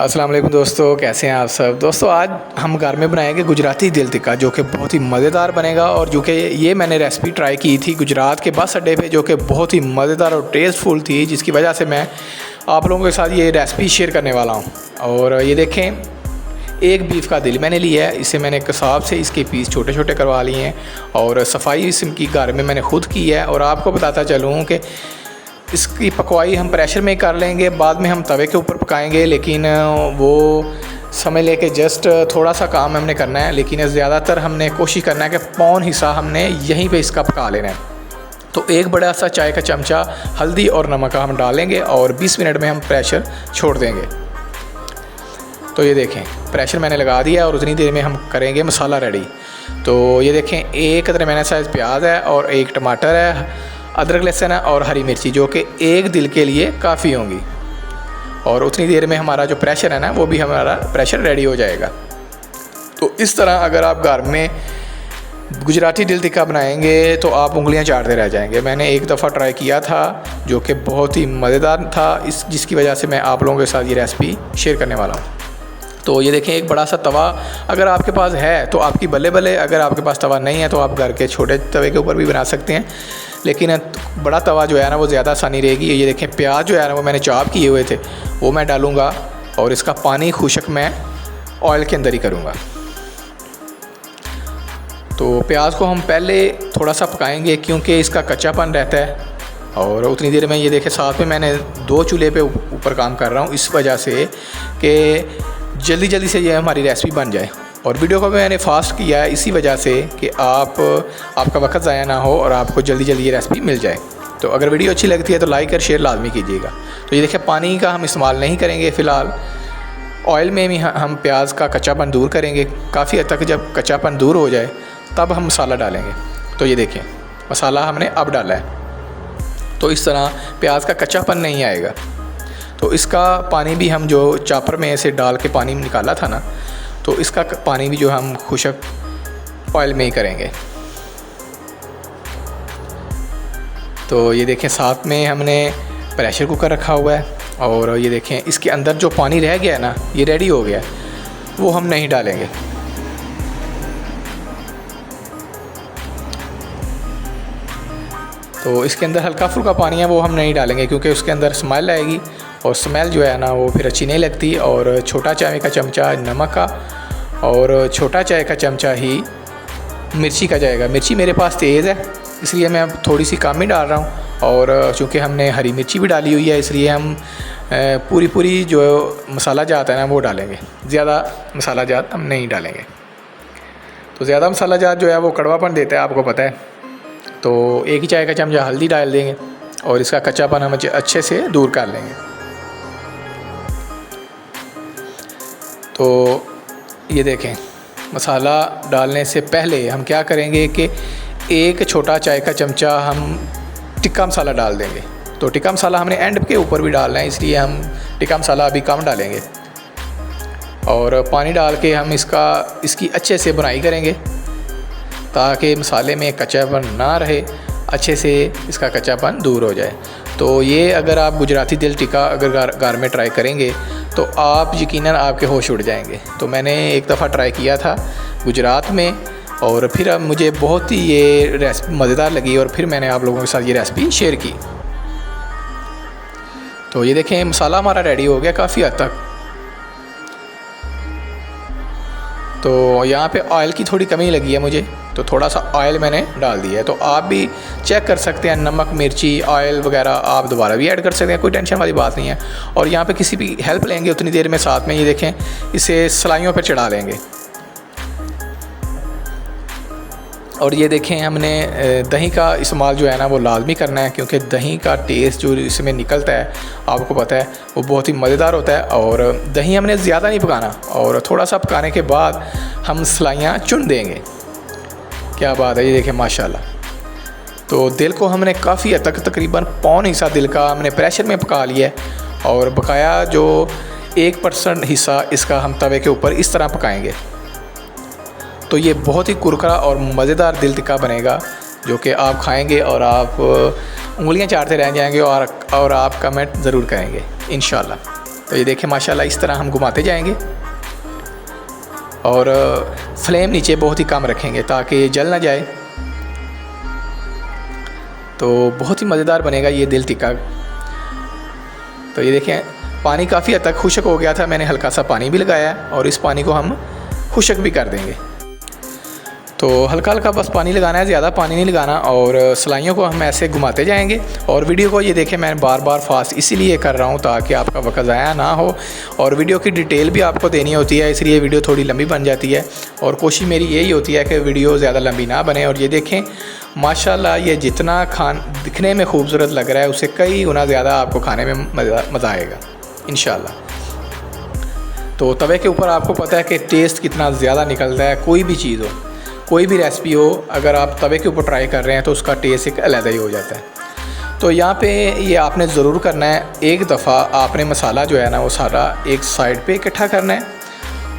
अस्सलाम वालेकुम दोस्तों, कैसे हैं आप सब। दोस्तों आज हम घर में बनाएंगे गुजराती दिल टिक्का, जो कि बहुत ही मज़ेदार बनेगा। और जो कि ये मैंने रेसिपी ट्राई की थी गुजरात के बस अड्डे पे, जो कि बहुत ही मज़ेदार और टेस्टफुल थी, जिसकी वजह से मैं आप लोगों के साथ ये रेसिपी शेयर करने वाला हूँ। और ये देखें, एक बीफ का दिल मैंने लिया है। इसे मैंने कसाब से इसके पीस छोटे छोटे करवा लिए हैं और सफाई इसकी घर में मैंने खुद की है। और आपको बताता चलूँ कि इसकी पकवाई हम प्रेशर में कर लेंगे, बाद में हम तवे के ऊपर पकाएंगे, लेकिन वो समय लेके जस्ट थोड़ा सा काम हमने करना है। लेकिन ज़्यादातर हमने कोशिश करना है कि पौन हिस्सा हमने यहीं पे इसका पका लेना है। तो एक बड़ा सा चाय का चमचा हल्दी और नमक हम डालेंगे और 20 मिनट में हम प्रेशर छोड़ देंगे। तो ये देखें, प्रेशर मैंने लगा दिया और उतनी देर में हम करेंगे मसाला रेडी। तो ये देखें, एक दरमियाना साइज़ प्याज है और एक टमाटर है, अदरक लहसुन है और हरी मिर्ची, जो कि एक दिल के लिए काफ़ी होंगी। और उतनी देर में हमारा जो प्रेशर है ना, वो भी हमारा प्रेशर रेडी हो जाएगा। तो इस तरह अगर आप घर में गुजराती दिल टिक्का बनाएंगे तो आप उंगलियां चाटते रह जाएंगे। मैंने एक दफ़ा ट्राई किया था, जो कि बहुत ही मज़ेदार था, जिसकी वजह से मैं आप लोगों के साथ ये रेसिपी शेयर करने वाला हूँ। तो ये देखें, एक बड़ा सा तवा अगर आपके पास है तो आपकी बल्ले बल्ले, अगर आपके पास तवा नहीं है तो आप घर के छोटे तवे के ऊपर भी बना सकते हैं, लेकिन बड़ा तवा जो है ना वो ज़्यादा आसानी रहेगी। ये देखें, प्याज जो है ना वो मैंने चॉप किए हुए थे, वो मैं डालूँगा और इसका पानी खुशक मैं ऑयल के अंदर ही करूँगा। तो प्याज को हम पहले थोड़ा सा पकाएंगे क्योंकि इसका कच्चापन रहता है। और उतनी देर में ये देखें, साथ में मैंने 2 चूल्हे पे ऊपर काम कर रहा हूँ, इस वजह से कि जल्दी जल्दी से ये हमारी रेसिपी बन जाए। और वीडियो को मैंने फास्ट किया है इसी वजह से कि आपका वक्त ज़ाया ना हो और आपको जल्दी जल्दी ये रेसिपी मिल जाए। तो अगर वीडियो अच्छी लगती है तो लाइक और शेयर लाजमी कीजिएगा। तो ये देखिए, पानी का हम इस्तेमाल नहीं करेंगे फ़िलहाल, ऑयल में भी हम प्याज का कच्चापन दूर करेंगे। काफ़ी हद तक जब कच्चापन दूर हो जाए तब हम मसाला डालेंगे। तो ये देखिए, मसाला हमने अब डाला है, तो इस तरह प्याज का कच्चापन नहीं आएगा। तो इसका पानी भी हम जो चॉपर में ऐसे डाल के पानी निकाला था ना, तो इसका पानी भी जो हम खुशक ऑयल में ही करेंगे। तो ये देखें, साथ में हमने प्रेशर कुकर रखा हुआ है और ये देखें, इसके अंदर जो पानी रह गया है ना, ये रेडी हो गया है, वो हम नहीं डालेंगे। तो इसके अंदर हल्का फुल्का पानी है, वो हम नहीं डालेंगे क्योंकि उसके अंदर स्मेल आएगी और स्मेल जो है ना वो फिर अच्छी नहीं लगती। और छोटा चाय का चमचा नमक का और छोटा चाय का चमचा ही मिर्ची का जाएगा। मिर्ची मेरे पास तेज़ है, इसलिए मैं थोड़ी सी कम ही डाल रहा हूँ। और चूँकि हमने हरी मिर्ची भी डाली हुई है, इसलिए हम पूरी जो मसाला जात है ना वो डालेंगे, ज़्यादा मसाला जात हम नहीं डालेंगे। तो ज़्यादा मसाला जात जो है वो कड़वापन देता है, आपको पता है। तो एक ही चाय का चमचा हल्दी डाल देंगे और इसका कच्चापन हम अच्छे से दूर कर लेंगे। तो ये देखें, मसाला डालने से पहले हम क्या करेंगे कि एक छोटा चाय का चमचा हम टिक्का मसाला डाल देंगे। तो टिक्का मसाला हमने एंड के ऊपर भी डालना है, इसलिए हम टिक्का मसाला अभी कम डालेंगे। और पानी डाल के हम इसकी अच्छे से बुनाई करेंगे ताकि मसाले में कच्चापन ना रहे, अच्छे से इसका कच्चापन दूर हो जाए। तो ये अगर आप गुजराती दिल टिक्का अगर घर में ट्राई करेंगे तो आप यकीनन आपके होश उड़ जाएंगे। तो मैंने एक दफ़ा ट्राई किया था गुजरात में और फिर अब मुझे बहुत ही ये रेसिपी मज़ेदार लगी और फिर मैंने आप लोगों के साथ ये रेसिपी शेयर की। तो ये देखें, मसाला हमारा रेडी हो गया काफ़ी हद तक। तो यहाँ पे ऑयल की थोड़ी कमी लगी है मुझे, तो थोड़ा सा ऑयल मैंने डाल दिया है। तो आप भी चेक कर सकते हैं, नमक मिर्ची ऑयल वगैरह आप दोबारा भी ऐड कर सकते हैं, कोई टेंशन वाली बात नहीं है। और यहाँ पे किसी भी हेल्प लेंगे उतनी देर में साथ में ये देखें, इसे सलाइयों पर चढ़ा लेंगे। और ये देखें, हमने दही का इस्तेमाल जो है ना वो लाजमी करना है, क्योंकि दही का टेस्ट जो इसमें निकलता है आपको पता है वो बहुत ही मज़ेदार होता है। और दही हमने ज़्यादा नहीं पकाना और थोड़ा सा पकाने के बाद हम सलाइयाँ चुन देंगे। क्या बात है, ये देखें माशाल्लाह। तो दिल को हमने काफ़ी हद तक तकरीबन पौन हिस्सा दिल का हमने प्रेशर में पका लिया है और बकाया जो 1% हिस्सा इसका हम तवे के ऊपर इस तरह पकाएंगे। तो ये बहुत ही कुरकुरा और मज़ेदार दिल टिक्का बनेगा, जो कि आप खाएंगे और आप उंगलियां चाटते रह जाएंगे और आप कमेंट ज़रूर करेंगे इंशाल्लाह। तो ये देखें माशाल्लाह इस तरह हम घुमाते जाएंगे और फ्लेम नीचे बहुत ही कम रखेंगे ताकि ये जल ना जाए। तो बहुत ही मज़ेदार बनेगा ये दिल टिक्का। तो ये देखें पानी काफ़ी हद तक खुश्क हो गया था, मैंने हल्का सा पानी भी लगाया और इस पानी को हम खुश्क भी कर देंगे। तो हल्का हल्का बस पानी लगाना है, ज़्यादा पानी नहीं लगाना। और सलाइयों को हम ऐसे घुमाते जाएंगे। और वीडियो को ये देखें मैं बार बार फास्ट इसीलिए कर रहा हूँ ताकि आपका वक्त ज़ाया ना हो और वीडियो की डिटेल भी आपको देनी होती है, इसलिए वीडियो थोड़ी लंबी बन जाती है। और कोशिश मेरी यही होती है कि वीडियो ज़्यादा लंबी ना बने। और ये देखें माशाल्लाह ये जितना दिखने में खूबसूरत लग रहा है उससे कई गुना ज़्यादा आपको खाने में मज़ा आएगा इंशाल्लाह। तो तवे के ऊपर आपको पता है कि टेस्ट कितना ज़्यादा निकलता है। कोई भी चीज़ हो, कोई भी रेसिपी हो, अगर आप तवे के ऊपर ट्राई कर रहे हैं तो उसका टेस्ट एक अलग ही हो जाता है। तो यहाँ पे ये आपने ज़रूर करना है, एक दफ़ा आपने मसाला जो है ना वो सारा एक साइड पे इकट्ठा करना है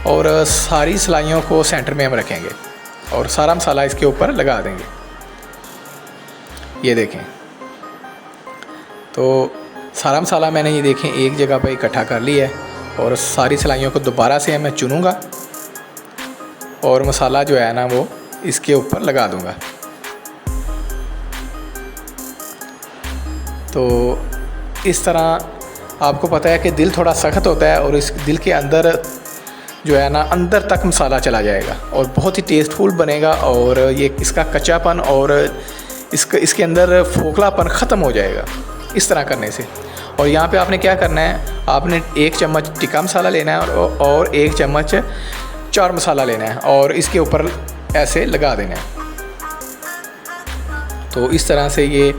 और सारी सलाइयों को सेंटर में हम रखेंगे और सारा मसाला इसके ऊपर लगा देंगे। ये देखें तो सारा मसाला मैंने ये देखें एक जगह पर इकट्ठा कर लिया है और सारी सलाइयों को दोबारा से मैं चुनूँगा और मसाला जो है ना वो इसके ऊपर लगा दूंगा। तो इस तरह आपको पता है कि दिल थोड़ा सख्त होता है और इस दिल के अंदर जो है ना अंदर तक मसाला चला जाएगा और बहुत ही टेस्टफुल बनेगा और ये इसका कच्चापन और इसके अंदर फोखलापन ख़त्म हो जाएगा इस तरह करने से। और यहाँ पे आपने क्या करना है, आपने 1 चम्मच टिक्का मसाला लेना है और 1 चम्मच चाट मसाला लेना है और इसके ऊपर ऐसे लगा देना है। तो इस तरह से ये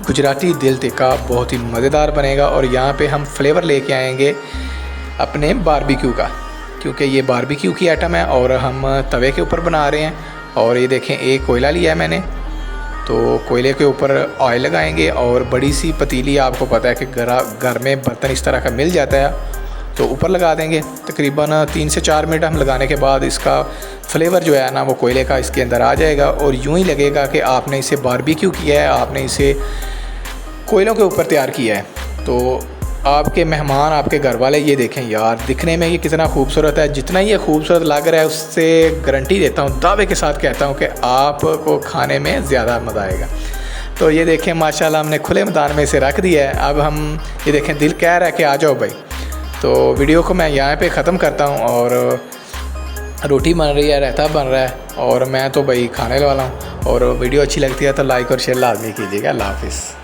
गुजराती दिल टिक्का बहुत ही मज़ेदार बनेगा। और यहाँ पे हम फ्लेवर लेके आएंगे अपने बारबेक्यू का, क्योंकि ये बारबेक्यू की आइटम है और हम तवे के ऊपर बना रहे हैं। और ये देखें एक कोयला लिया है मैंने, तो कोयले के ऊपर ऑयल लगाएंगे और बड़ी सी पतीली, आपको पता है कि घर में बर्तन इस तरह का मिल जाता है, तो ऊपर लगा देंगे। तकरीबन 3 से 4 मिनट हम लगाने के बाद इसका फ्लेवर जो है ना वो कोयले का इसके अंदर आ जाएगा और यूं ही लगेगा कि आपने इसे बारबेक्यू किया है, आपने इसे कोयलों के ऊपर तैयार किया है। तो आपके मेहमान, आपके घर वाले ये देखें यार दिखने में ये कितना खूबसूरत है, जितना ये खूबसूरत लग रहा है उससे गारंटी देता हूँ, दावे के साथ कहता हूँ कि आपको खाने में ज़्यादा मज़ा आएगा। तो ये देखें माशाल्लाह हमने खुले मैदान में इसे रख दिया है। अब हम ये देखें दिल कह रहा है कि आ जाओ भाई। तो वीडियो को मैं यहाँ पे ख़त्म करता हूँ और रोटी बन रही है, रायता बन रहा है और मैं तो भाई खाने वाला हूँ। और वीडियो अच्छी लगती है तो लाइक और शेयर लाजमी कीजिएगा। अल्लाह हाफिज़।